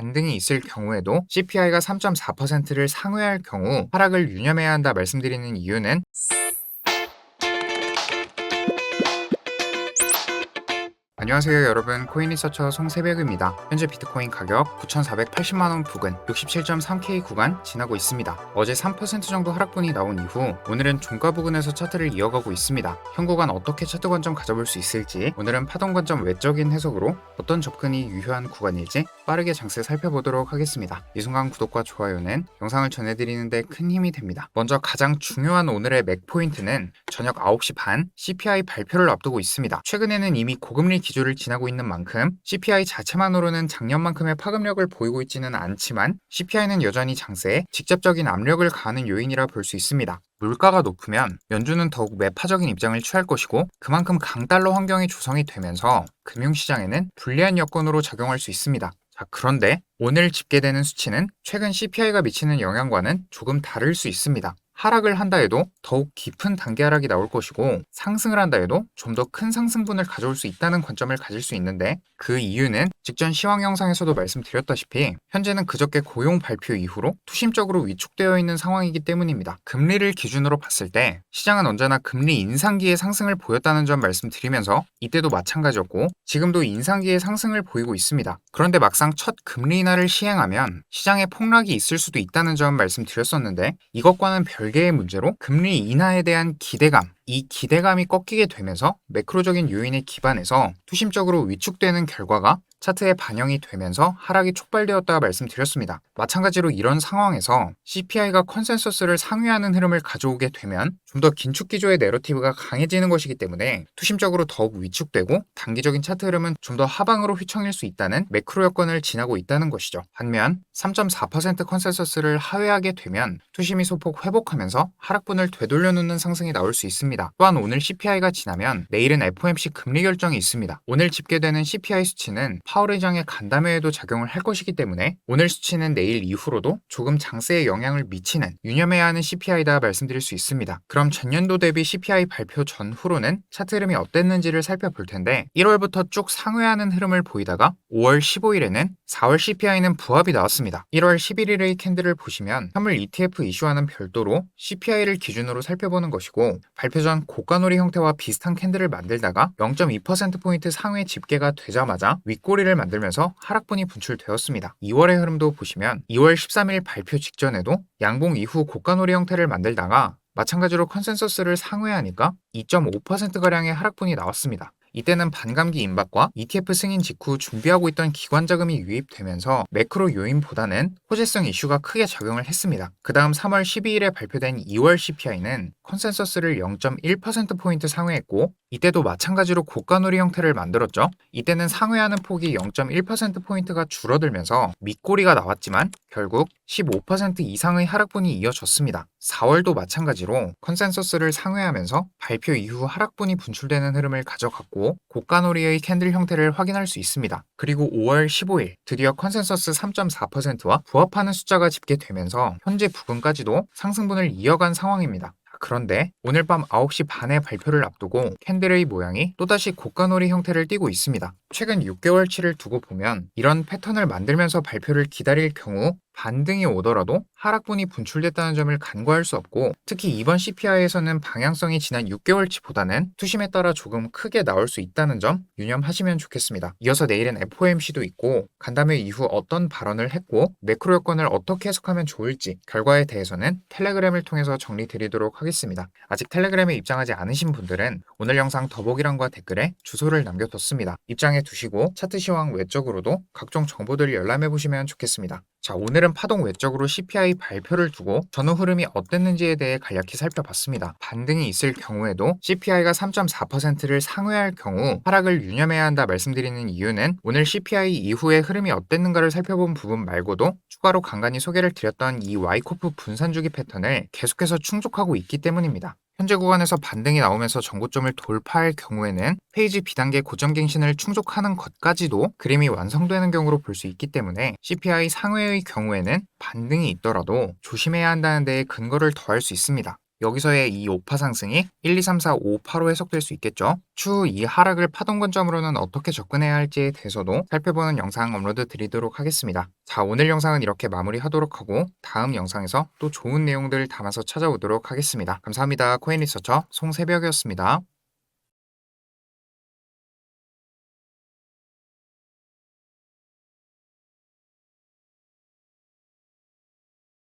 반등이 있을 경우에도 CPI가 3.4%를 상회할 경우 하락을 유념해야 한다 말씀드리는 이유는 안녕하세요 여러분, 코인리서처 송새벽입니다. 현재 비트코인 가격 9,480만원 부근 67.3K 구간 지나고 있습니다. 어제 3% 정도 하락분이 나온 이후 오늘은 종가 부근에서 차트를 이어가고 있습니다. 현 구간 어떻게 차트 관점 가져볼 수 있을지, 오늘은 파동 관점 외적인 해석으로 어떤 접근이 유효한 구간일지 빠르게 장세 살펴보도록 하겠습니다. 이 순간 구독과 좋아요는 영상을 전해드리는데 큰 힘이 됩니다. 먼저 가장 중요한 오늘의 맥포인트는 저녁 9시 반 CPI 발표를 앞두고 있습니다. 최근에는 이미 고금리 기조를 지나고 있는 만큼 CPI 자체만으로는 작년만큼의 파급력을 보이고 있지는 않지만 CPI는 여전히 장세에 직접적인 압력을 가하는 요인이라 볼 수 있습니다. 물가가 높으면 연준은 더욱 매파적인 입장을 취할 것이고 그만큼 강달러 환경이 조성이 되면서 금융시장에는 불리한 여건으로 작용할 수 있습니다. 자, 그런데 오늘 집계되는 수치는 최근 CPI가 미치는 영향과는 조금 다를 수 있습니다. 하락을 한다 해도 더욱 깊은 단계 하락이 나올 것이고 상승을 한다 해도 좀 더 큰 상승분을 가져올 수 있다는 관점을 가질 수 있는데, 그 이유는 직전 시황 영상에서도 말씀드렸다시피 현재는 그저께 고용 발표 이후로 투심적으로 위축되어 있는 상황이기 때문입니다. 금리를 기준으로 봤을 때 시장은 언제나 금리 인상기의 상승을 보였다는 점 말씀드리면서 이때도 마찬가지였고 지금도 인상기의 상승을 보이고 있습니다. 그런데 막상 첫 금리 인하를 시행하면 시장에 폭락이 있을 수도 있다는 점 말씀드렸었는데, 이것과는 별개의 문제로 금리 인하에 대한 기대감, 이 기대감이 꺾이게 되면서 매크로적인 요인에 기반해서 투심적으로 위축되는 결과가 차트에 반영이 되면서 하락이 촉발되었다 말씀드렸습니다. 마찬가지로 이런 상황에서 CPI가 컨센서스를 상회하는 흐름을 가져오게 되면 좀 더 긴축 기조의 내러티브가 강해지는 것이기 때문에 투심적으로 더욱 위축되고 단기적인 차트 흐름은 좀 더 하방으로 휘청일 수 있다는 매크로 여건을 지나고 있다는 것이죠. 반면 3.4% 컨센서스를 하회하게 되면 투심이 소폭 회복하면서 하락분을 되돌려놓는 상승이 나올 수 있습니다. 또한 오늘 CPI가 지나면 내일은 FOMC 금리 결정이 있습니다. 오늘 집계되는 CPI 수치는 파월 의장의 간담회에도 작용을 할 것이기 때문에 오늘 수치는 내일 이후로도 조금 장세에 영향을 미치는 유념해야 하는 CPI다 말씀드릴 수 있습니다. 그럼 전년도 대비 CPI 발표 전후로는 차트 흐름이 어땠는지를 살펴볼 텐데, 1월부터 쭉 상회하는 흐름을 보이다가 5월 15일에는 4월 CPI는 부합이 나왔습니다. 1월 11일의 캔들을 보시면 현물 ETF 이슈와는 별도로 CPI를 기준으로 살펴보는 것이고, 발표 전 고가놀이 형태와 비슷한 캔들을 만들다가 0.2%포인트 상회 집계가 되자마자 윗꼬리를 만들면서 하락분이 분출되었습니다. 2월의 흐름도 보시면 2월 13일 발표 직전에도 양봉 이후 고가놀이 형태를 만들다가 마찬가지로 컨센서스를 상회하니까 2.5%가량의 하락분이 나왔습니다. 이때는 반감기 임박과 ETF 승인 직후 준비하고 있던 기관 자금이 유입되면서 매크로 요인보다는 호재성 이슈가 크게 작용을 했습니다. 그 다음 3월 12일에 발표된 2월 CPI는 컨센서스를 0.1%포인트 상회했고 이때도 마찬가지로 고가놀이 형태를 만들었죠. 이때는 상회하는 폭이 0.1%포인트가 줄어들면서 밑꼬리가 나왔지만 결국 15% 이상의 하락분이 이어졌습니다. 4월도 마찬가지로 컨센서스를 상회하면서 발표 이후 하락분이 분출되는 흐름을 가져갔고 고가놀이의 캔들 형태를 확인할 수 있습니다. 그리고 5월 15일 드디어 컨센서스 3.4%와 부합하는 숫자가 집계되면서 현재 부근까지도 상승분을 이어간 상황입니다. 그런데 오늘 밤 9시 반에 발표를 앞두고 캔들의 모양이 또다시 고가놀이 형태를 띠고 있습니다. 최근 6개월치를 두고 보면 이런 패턴을 만들면서 발표를 기다릴 경우 반등이 오더라도 하락분이 분출됐다는 점을 간과할 수 없고, 특히 이번 CPI에서는 방향성이 지난 6개월치보다는 투심에 따라 조금 크게 나올 수 있다는 점 유념하시면 좋겠습니다. 이어서 내일은 FOMC도 있고 간담회 이후 어떤 발언을 했고 매크로 여건을 어떻게 해석하면 좋을지 결과에 대해서는 텔레그램을 통해서 정리드리도록 하겠습니다. 아직 텔레그램에 입장하지 않으신 분들은 오늘 영상 더보기란과 댓글에 주소를 남겨뒀습니다. 입장해 두시고 차트 시황 외적으로도 각종 정보들을 열람해 보시면 좋겠습니다. 자, 오늘은 파동 외적으로 CPI 발표를 두고 전후 흐름이 어땠는지에 대해 간략히 살펴봤습니다. 반등이 있을 경우에도 CPI가 3.4%를 상회할 경우 하락을 유념해야 한다 말씀드리는 이유는 오늘 CPI 이후의 흐름이 어땠는가를 살펴본 부분 말고도 추가로 간간히 소개를 드렸던 이 와이코프 분산주기 패턴을 계속해서 충족하고 있기 때문입니다. 현재 구간에서 반등이 나오면서 전고점을 돌파할 경우에는 페이지 B단계 고점갱신을 충족하는 것까지도 그림이 완성되는 경우로 볼 수 있기 때문에 CPI 상회의 경우에는 반등이 있더라도 조심해야 한다는 데에 근거를 더할 수 있습니다. 여기서의 이 5파 상승이 1, 2, 3, 4, 5파로 해석될 수 있겠죠. 추후 이 하락을 파동 관점으로는 어떻게 접근해야 할지에 대해서도 살펴보는 영상 업로드 드리도록 하겠습니다. 자, 오늘 영상은 이렇게 마무리하도록 하고 다음 영상에서 또 좋은 내용들 담아서 찾아오도록 하겠습니다. 감사합니다. 코인 리서처 송새벽이었습니다.